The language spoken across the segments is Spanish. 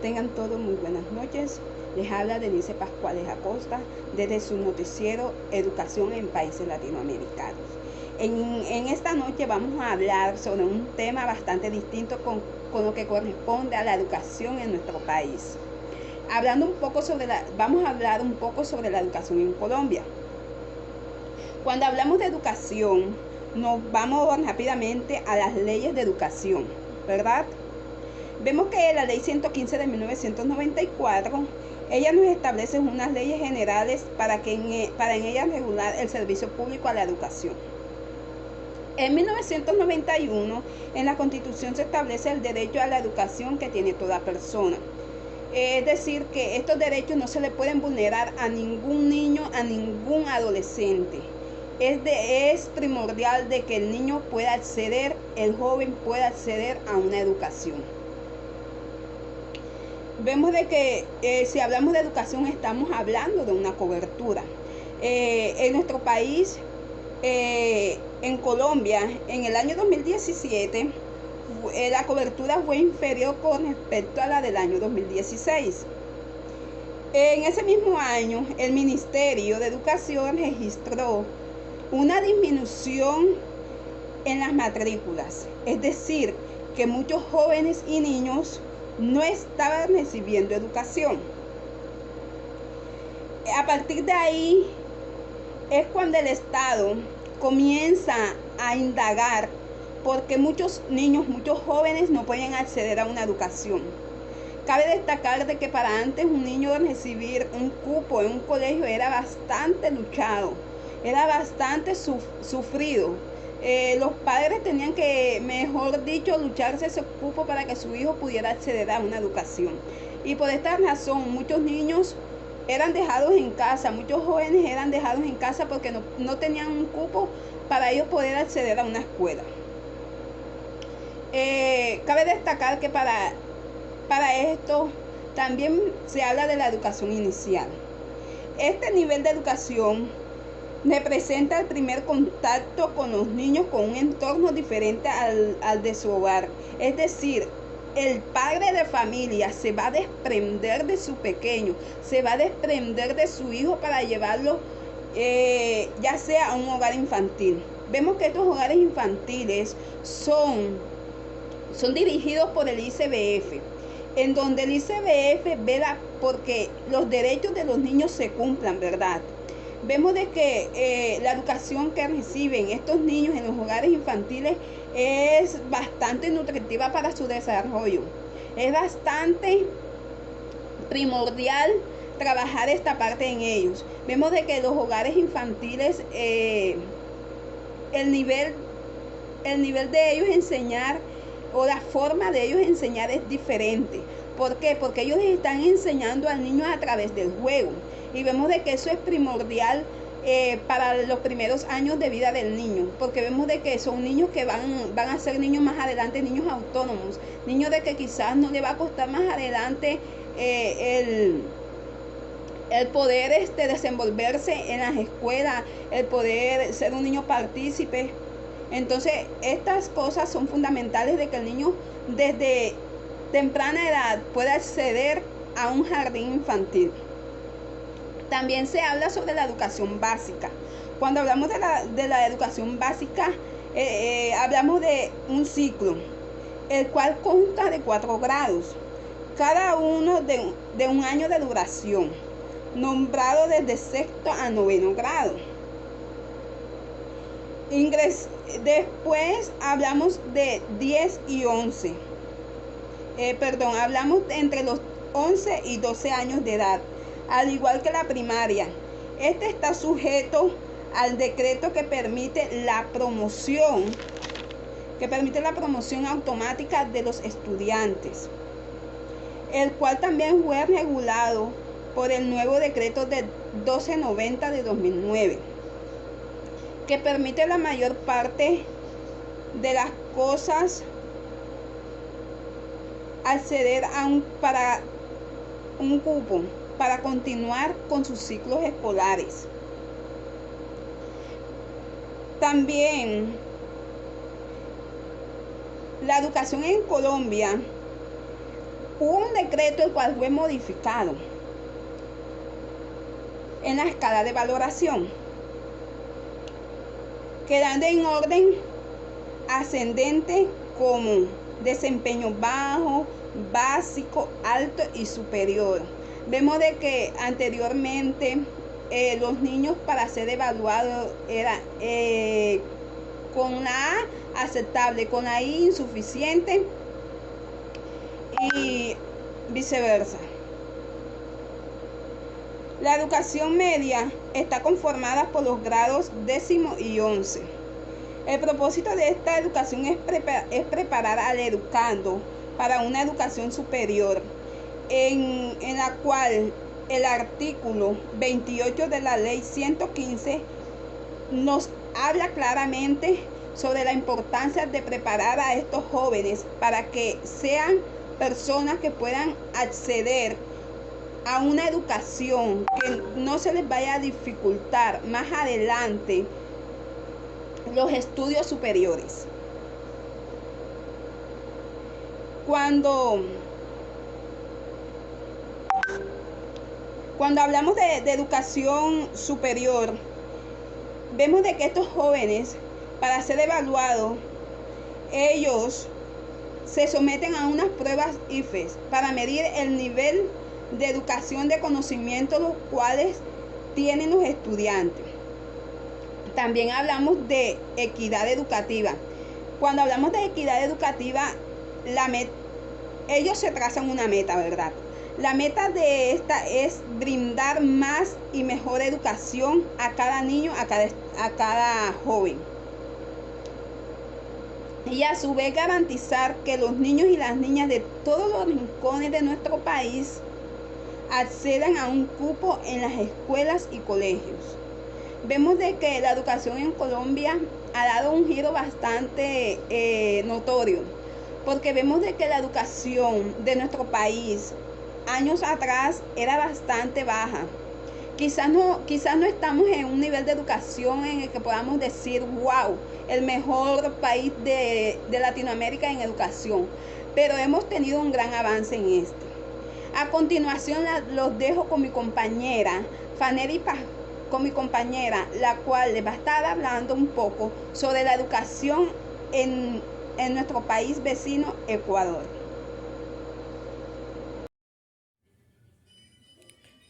Tengan todos muy buenas noches. Les habla Denise Pascuales Acosta desde su noticiero Educación en Países Latinoamericanos. En esta noche vamos a hablar sobre un tema bastante distinto con lo que corresponde a la educación en nuestro país. Vamos a hablar un poco sobre la educación en Colombia. Cuando hablamos de educación, nos vamos rápidamente a las leyes de educación, ¿verdad? Vemos que la ley 115 de 1994, ella nos establece unas leyes generales para en ellas regular el servicio público a la educación. En 1991, en la Constitución se establece el derecho a la educación que tiene toda persona. Es decir, que estos derechos no se le pueden vulnerar a ningún niño, a ningún adolescente. Es primordial de que el niño pueda acceder, el joven pueda acceder a una educación. Vemos de que si hablamos de educación estamos hablando de una cobertura. En nuestro país, en Colombia, en el año 2017, la cobertura fue inferior con respecto a la del año 2016. En ese mismo año, el Ministerio de Educación registró una disminución en las matrículas, es decir, que muchos jóvenes y niños no estaban recibiendo educación. A partir de ahí es cuando el Estado comienza a indagar porque muchos niños, muchos jóvenes no pueden acceder a una educación. Cabe destacar de que para antes un niño recibir un cupo en un colegio era bastante luchado, era bastante sufrido. Los padres tenían que, mejor dicho, lucharse ese cupo para que su hijo pudiera acceder a una educación. Y por esta razón muchos niños eran dejados en casa, muchos jóvenes eran dejados en casa porque no tenían un cupo para ellos poder acceder a una escuela. Cabe destacar que para esto también se habla de la educación inicial. Este nivel de educación representa el primer contacto con los niños con un entorno diferente al de su hogar. Es decir, el padre de familia se va a desprender de su pequeño, se va a desprender de su hijo para llevarlo ya sea a un hogar infantil. Vemos que estos hogares infantiles son dirigidos por el ICBF, en donde el ICBF vela porque los derechos de los niños se cumplan, ¿verdad? Vemos de que la educación que reciben estos niños en los hogares infantiles es bastante nutritiva para su desarrollo. Es bastante primordial trabajar esta parte en ellos. Vemos de que los hogares infantiles, el nivel de ellos enseñar o la forma de ellos enseñar es diferente. ¿Por qué? Porque ellos les están enseñando al niño a través del juego. Y vemos de que eso es primordial para los primeros años de vida del niño, porque vemos de que son niños que van a ser niños más adelante, niños autónomos, niños de que quizás no le va a costar más adelante el poder desenvolverse en las escuelas, el poder ser un niño partícipe. Entonces estas cosas son fundamentales de que el niño desde temprana edad pueda acceder a un jardín infantil. También se habla sobre la educación básica. Cuando hablamos de la educación básica, hablamos de un ciclo, el cual consta de 4 grados, cada uno de un año de duración, nombrado desde sexto a 9º grado. Después hablamos de 10 y 11. Hablamos entre los 11 y 12 años de edad. Al igual que la primaria, este está sujeto al decreto que permite la promoción automática de los estudiantes, el cual también fue regulado por el nuevo decreto de 1290 de 2009, que permite la mayor parte de las cosas acceder para un cupo para continuar con sus ciclos escolares. También la educación en Colombia hubo un decreto el cual fue modificado en la escala de valoración, quedando en orden ascendente como desempeño bajo, básico, alto y superior. Vemos de que anteriormente los niños para ser evaluados era con la A aceptable, con la I insuficiente y viceversa. La educación media está conformada por los grados 10º y 11. El propósito de esta educación es preparar al educando para una educación superior, en la cual el artículo 28 de la ley 115 nos habla claramente sobre la importancia de preparar a estos jóvenes para que sean personas que puedan acceder a una educación que no se les vaya a dificultar más adelante los estudios superiores. Cuando hablamos de educación superior, vemos de que estos jóvenes, para ser evaluados, ellos se someten a unas pruebas IFES para medir el nivel de educación de conocimiento los cuales tienen los estudiantes. También hablamos de equidad educativa. Cuando hablamos de equidad educativa, ellos se trazan una meta, ¿verdad? La meta de esta es brindar más y mejor educación a cada niño, a cada joven. Y a su vez garantizar que los niños y las niñas de todos los rincones de nuestro país accedan a un cupo en las escuelas y colegios. Vemos de que la educación en Colombia ha dado un giro bastante notorio, porque vemos de que la educación de nuestro país años atrás era bastante baja. Quizás no estamos en un nivel de educación en el que podamos decir, wow, el mejor país de Latinoamérica en educación, pero hemos tenido un gran avance en esto. A continuación los dejo con mi compañera Faneri con mi compañera, la cual les va a estar hablando un poco sobre la educación en nuestro país vecino, Ecuador.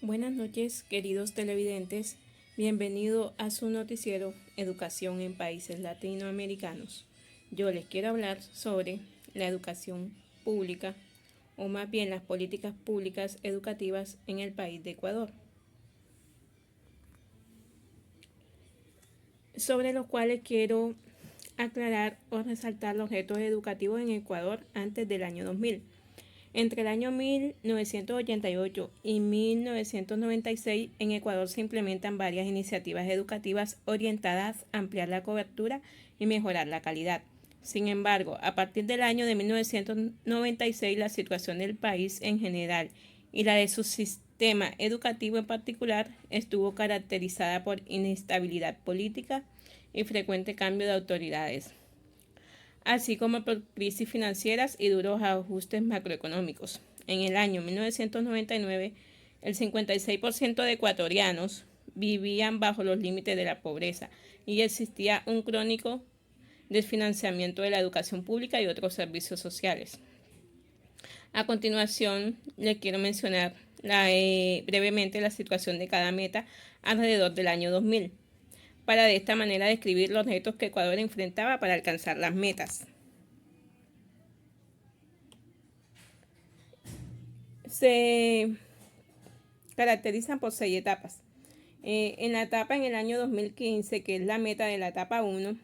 Buenas noches, queridos televidentes. Bienvenido a su noticiero Educación en Países Latinoamericanos. Yo les quiero hablar sobre la educación pública, o más bien las políticas públicas educativas en el país de Ecuador, sobre los cuales quiero aclarar o resaltar los retos educativos en Ecuador antes del año 2000. Entre el año 1988 y 1996 en Ecuador se implementan varias iniciativas educativas orientadas a ampliar la cobertura y mejorar la calidad. Sin embargo, a partir del año de 1996 la situación del país en general y la de su sistema educativo en particular estuvo caracterizada por inestabilidad política y frecuente cambio de autoridades, así como por crisis financieras y duros ajustes macroeconómicos. En el año 1999, el 56% de ecuatorianos vivían bajo los límites de la pobreza y existía un crónico desfinanciamiento de la educación pública y otros servicios sociales. A continuación, les quiero mencionar brevemente la situación de cada meta alrededor del año 2000, para de esta manera describir los retos que Ecuador enfrentaba para alcanzar las metas. Se caracterizan por 6 etapas. En la etapa en el año 2015, que es la meta de la etapa 1,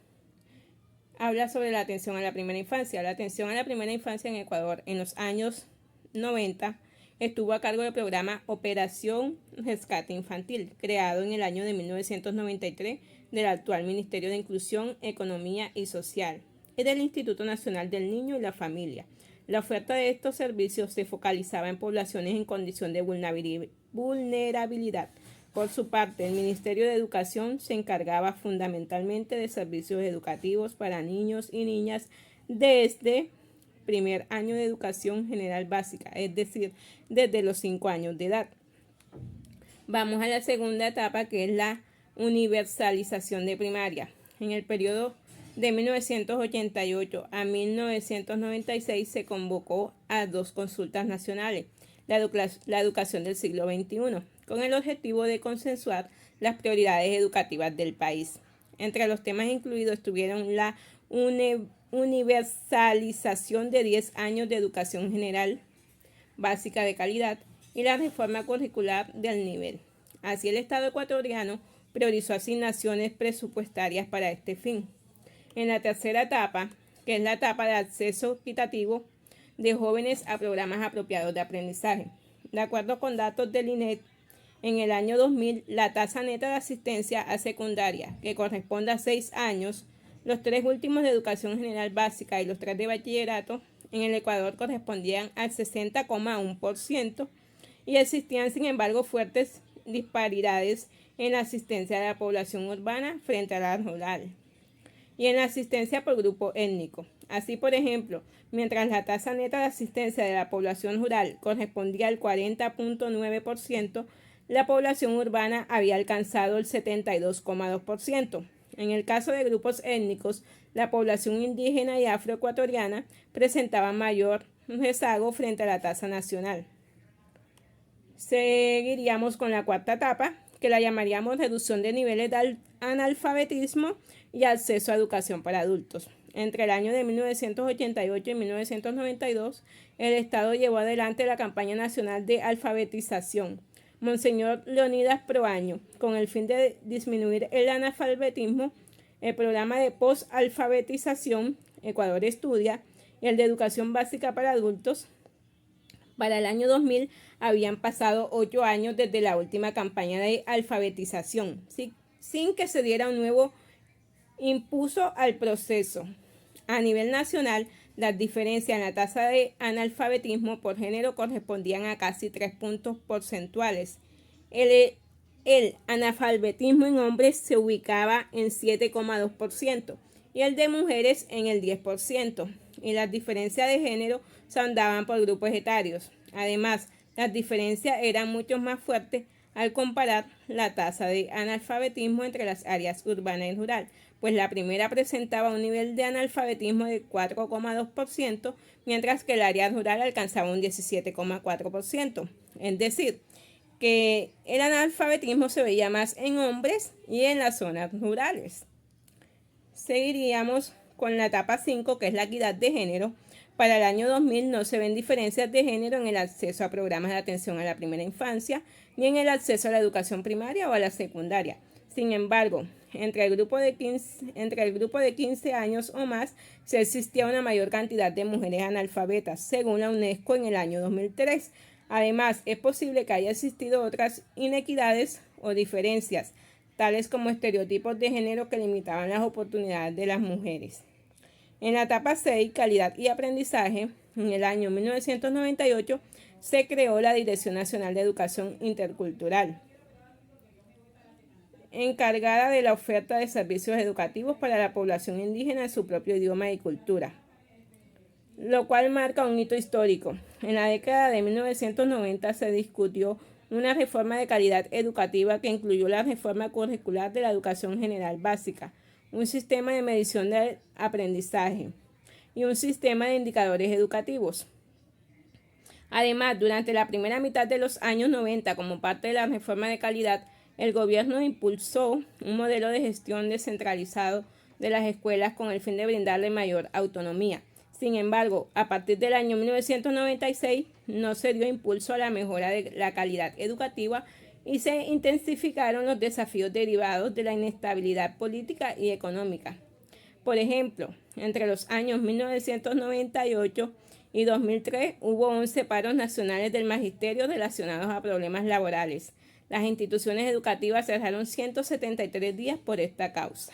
habla sobre la atención a la primera infancia. La atención a la primera infancia en Ecuador en los años 90 estuvo a cargo del programa Operación Rescate Infantil, creado en el año de 1993 del actual Ministerio de Inclusión, Economía y Social y del Instituto Nacional del Niño y la Familia. La oferta de estos servicios se focalizaba en poblaciones en condición de vulnerabilidad. Por su parte, el Ministerio de Educación se encargaba fundamentalmente de servicios educativos para niños y niñas desde primer año de educación general básica, es decir, desde los 5 años de edad. Vamos a la segunda etapa, que es la universalización de primaria. En el periodo de 1988 a 1996 se convocó a 2 consultas nacionales, la educación del siglo XXI, con el objetivo de consensuar las prioridades educativas del país. Entre los temas incluidos estuvieron la universalización de 10 años de educación general básica de calidad y la reforma curricular del nivel. Así, el Estado ecuatoriano priorizó asignaciones presupuestarias para este fin. En la tercera etapa, que es la etapa de acceso equitativo de jóvenes a programas apropiados de aprendizaje. De acuerdo con datos del INED, en el año 2000, la tasa neta de asistencia a secundaria, que corresponde a 6 años, los 3 últimos de educación general básica y los 3 de bachillerato, en el Ecuador correspondían al 60,1% y existían, sin embargo, fuertes disparidades en la asistencia de la población urbana frente a la rural y en la asistencia por grupo étnico. Así, por ejemplo, mientras la tasa neta de asistencia de la población rural correspondía al 40,9%, la población urbana había alcanzado el 72,2%. En el caso de grupos étnicos, la población indígena y afroecuatoriana presentaba mayor rezago frente a la tasa nacional. Seguiríamos con la cuarta etapa, que la llamaríamos reducción de niveles de analfabetismo y acceso a educación para adultos. Entre el año de 1988 y 1992, el Estado llevó adelante la campaña nacional de alfabetización Monseñor Leonidas Proaño, con el fin de disminuir el analfabetismo. El programa de post-alfabetización Ecuador Estudia y el de educación básica para adultos. Para el año 2000 habían pasado 8 años desde la última campaña de alfabetización, sin que se diera un nuevo impulso al proceso. A nivel nacional, las diferencias en la tasa de analfabetismo por género correspondían a casi 3 puntos porcentuales. El analfabetismo en hombres se ubicaba en 7,2% y el de mujeres en el 10%, y las diferencias de género se andaban por grupos etarios. Además, las diferencias eran mucho más fuertes al comparar la tasa de analfabetismo entre las áreas urbana y rural, pues la primera presentaba un nivel de analfabetismo de 4,2%, mientras que el área rural alcanzaba un 17,4%. Es decir, que el analfabetismo se veía más en hombres y en las zonas rurales. Seguiríamos con la etapa 5, que es la equidad de género. Para el año 2000 no se ven diferencias de género en el acceso a programas de atención a la primera infancia, ni en el acceso a la educación primaria o a la secundaria. Sin embargo, entre el grupo de 15 años o más, se existía una mayor cantidad de mujeres analfabetas, según la UNESCO en el año 2003. Además, es posible que haya existido otras inequidades o diferencias, tales como estereotipos de género que limitaban las oportunidades de las mujeres. En la etapa 6, calidad y aprendizaje, en el año 1998 se creó la Dirección Nacional de Educación Intercultural, encargada de la oferta de servicios educativos para la población indígena en su propio idioma y cultura, lo cual marca un hito histórico. En la década de 1990 se discutió una reforma de calidad educativa que incluyó la reforma curricular de la educación general básica, un sistema de medición del aprendizaje y un sistema de indicadores educativos. Además, durante la primera mitad de los años 90, como parte de la reforma de calidad, el gobierno impulsó un modelo de gestión descentralizado de las escuelas con el fin de brindarle mayor autonomía. Sin embargo, a partir del año 1996 no se dio impulso a la mejora de la calidad educativa y se intensificaron los desafíos derivados de la inestabilidad política y económica. Por ejemplo, entre los años 1998 y 2003 hubo 11 paros nacionales del magisterio relacionados a problemas laborales. Las instituciones educativas cerraron 173 días por esta causa.